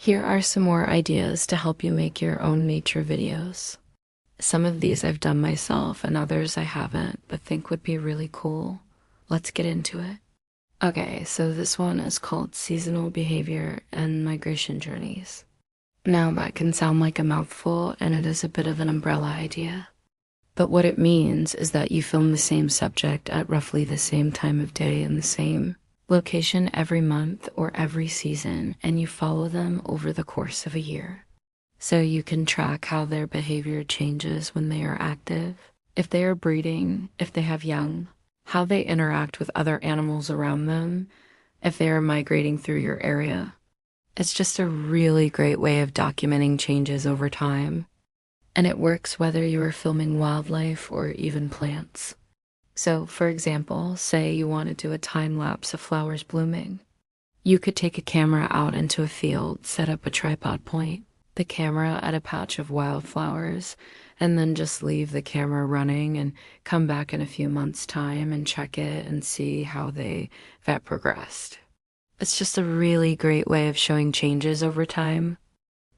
Here are some more ideas to help you make your own nature videos. Some of these I've done myself and others I haven't, but think would be really cool. Let's get into it. Okay, so this one is called Seasonal Behavior and Migration Journeys. Now that can sound like a mouthful, and it is a bit of an umbrella idea. But what it means is that you film the same subject at roughly the same time of day in the same location every month or every season, and you follow them over the course of a year. So you can track how their behavior changes when they are active, if they are breeding, if they have young, how they interact with other animals around them, if they are migrating through your area. It's just a really great way of documenting changes over time, and it works whether you are filming wildlife or even plants. So, for example, say you want to do a time lapse of flowers blooming. You could take a camera out into a field, set up a tripod point, the camera at a patch of wildflowers, and then just leave the camera running and come back in a few months' time and check it and see how that progressed. It's just a really great way of showing changes over time.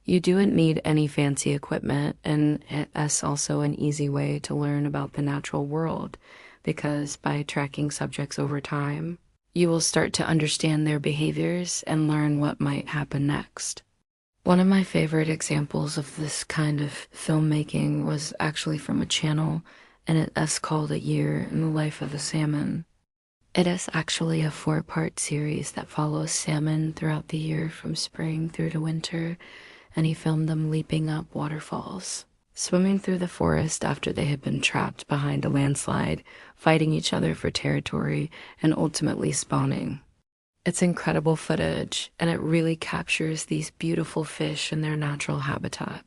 You don't need any fancy equipment, and it's also an easy way to learn about the natural world, because by tracking subjects over time, you will start to understand their behaviors and learn what might happen next. One of my favorite examples of this kind of filmmaking was actually from a channel, and it's called A Year in the Life of a Salmon. It is actually a 4-part series that follows salmon throughout the year from spring through to winter, and he filmed them leaping up waterfalls, swimming through the forest after they had been trapped behind a landslide, fighting each other for territory, and ultimately spawning. It's incredible footage, and it really captures these beautiful fish in their natural habitat.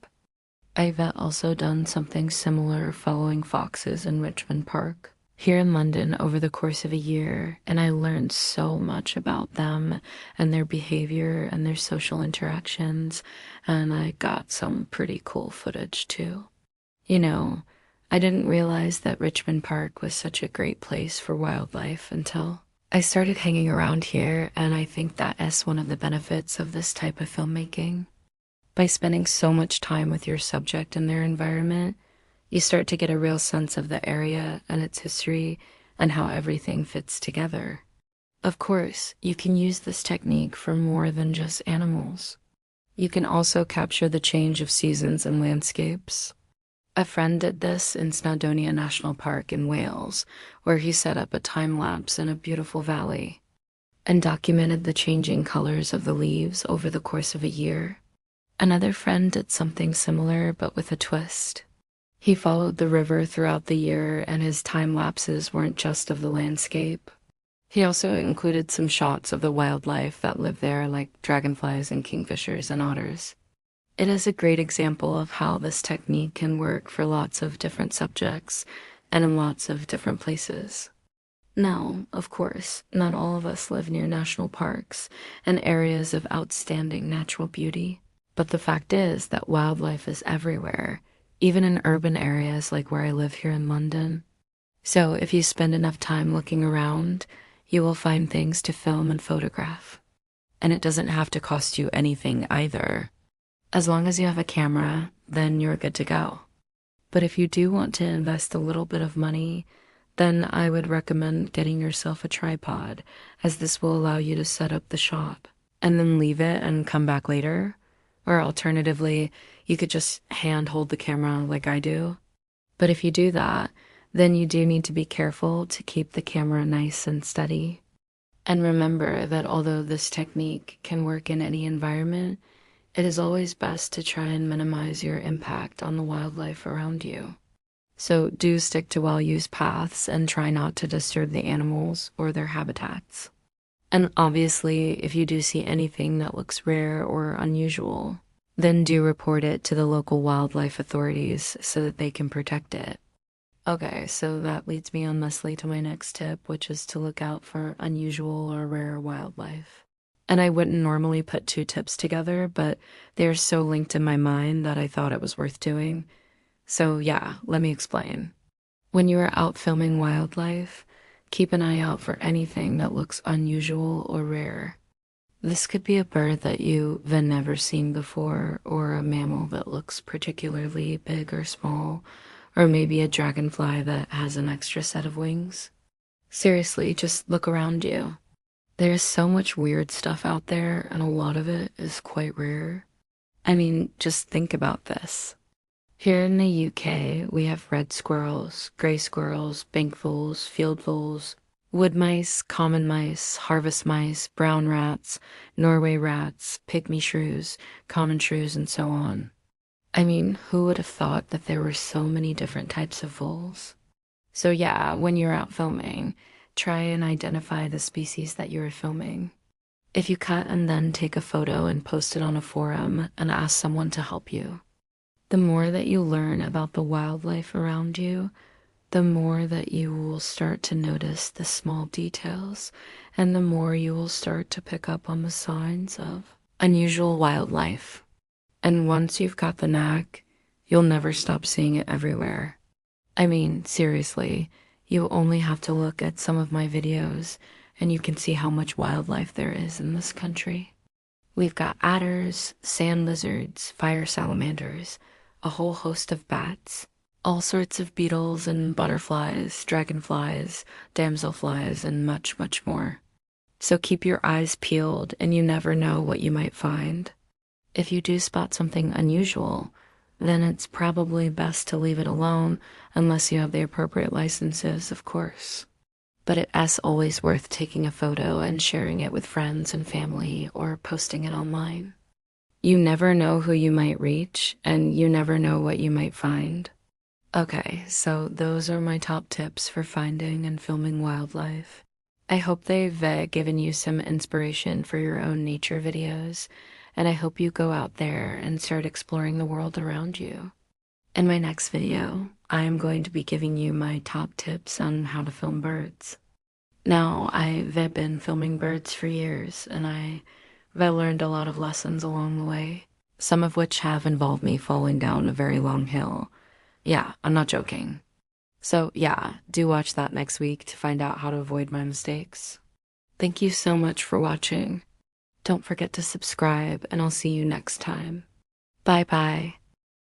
I've also done something similar following foxes in Richmond Park here in London over the course of a year, and I learned so much about them and their behavior and their social interactions, and I got some pretty cool footage too. I didn't realize that Richmond Park was such a great place for wildlife until I started hanging around here, and I think that is one of the benefits of this type of filmmaking. By spending so much time with your subject and their environment, you start to get a real sense of the area and its history and how everything fits together. Of course, you can use this technique for more than just animals. You can also capture the change of seasons and landscapes. A friend did this in Snowdonia National Park in Wales, where he set up a time lapse in a beautiful valley and documented the changing colors of the leaves over the course of a year. Another friend did something similar, but with a twist. He followed the river throughout the year, and his time lapses weren't just of the landscape. He also included some shots of the wildlife that live there, like dragonflies and kingfishers and otters. It is a great example of how this technique can work for lots of different subjects and in lots of different places. Now, of course, not all of us live near national parks and areas of outstanding natural beauty, but the fact is that wildlife is everywhere, even in urban areas like where I live here in London. So if you spend enough time looking around, you will find things to film and photograph. And it doesn't have to cost you anything either. As long as you have a camera, then you're good to go. But if you do want to invest a little bit of money, then I would recommend getting yourself a tripod, as this will allow you to set up the shot and then leave it and come back later. Or alternatively, you could just hand hold the camera like I do. But if you do that, then you do need to be careful to keep the camera nice and steady. And remember that although this technique can work in any environment, it is always best to try and minimize your impact on the wildlife around you. So do stick to well-used paths and try not to disturb the animals or their habitats. And obviously, if you do see anything that looks rare or unusual, then do report it to the local wildlife authorities so that they can protect it. Okay, so that leads me honestly to my next tip, which is to look out for unusual or rare wildlife. And I wouldn't normally put 2 tips together, but they're so linked in my mind that I thought it was worth doing. So yeah, let me explain. When you are out filming wildlife, keep an eye out for anything that looks unusual or rare. This could be a bird that you've never seen before, or a mammal that looks particularly big or small, or maybe a dragonfly that has an extra set of wings. Seriously, just look around you. There's so much weird stuff out there, and a lot of it is quite rare. I mean, just think about this. Here in the UK, we have red squirrels, grey squirrels, bank voles, field voles, wood mice, common mice, harvest mice, brown rats, Norway rats, pygmy shrews, common shrews, and so on. I mean, who would have thought that there were so many different types of voles? So yeah, when you're out filming, try and identify the species that you're filming. If you cut and then take a photo and post it on a forum and ask someone to help you, the more that you learn about the wildlife around you, the more that you will start to notice the small details, and the more you will start to pick up on the signs of unusual wildlife. And once you've got the knack, you'll never stop seeing it everywhere. I mean, seriously, you only have to look at some of my videos and you can see how much wildlife there is in this country. We've got adders, sand lizards, fire salamanders, a whole host of bats, all sorts of beetles and butterflies, dragonflies, damselflies, and much, much more. So keep your eyes peeled and you never know what you might find. If you do spot something unusual, then it's probably best to leave it alone unless you have the appropriate licenses, of course. But it's always worth taking a photo and sharing it with friends and family or posting it online. You never know who you might reach, and you never know what you might find. Okay, so those are my top tips for finding and filming wildlife. I hope they've given you some inspiration for your own nature videos, and I hope you go out there and start exploring the world around you. In my next video, I am going to be giving you my top tips on how to film birds. Now, I've been filming birds for years, and I've learned a lot of lessons along the way, some of which have involved me falling down a very long hill. Yeah, I'm not joking. So yeah, do watch that next week to find out how to avoid my mistakes. Thank you so much for watching. Don't forget to subscribe, and I'll see you next time. Bye bye.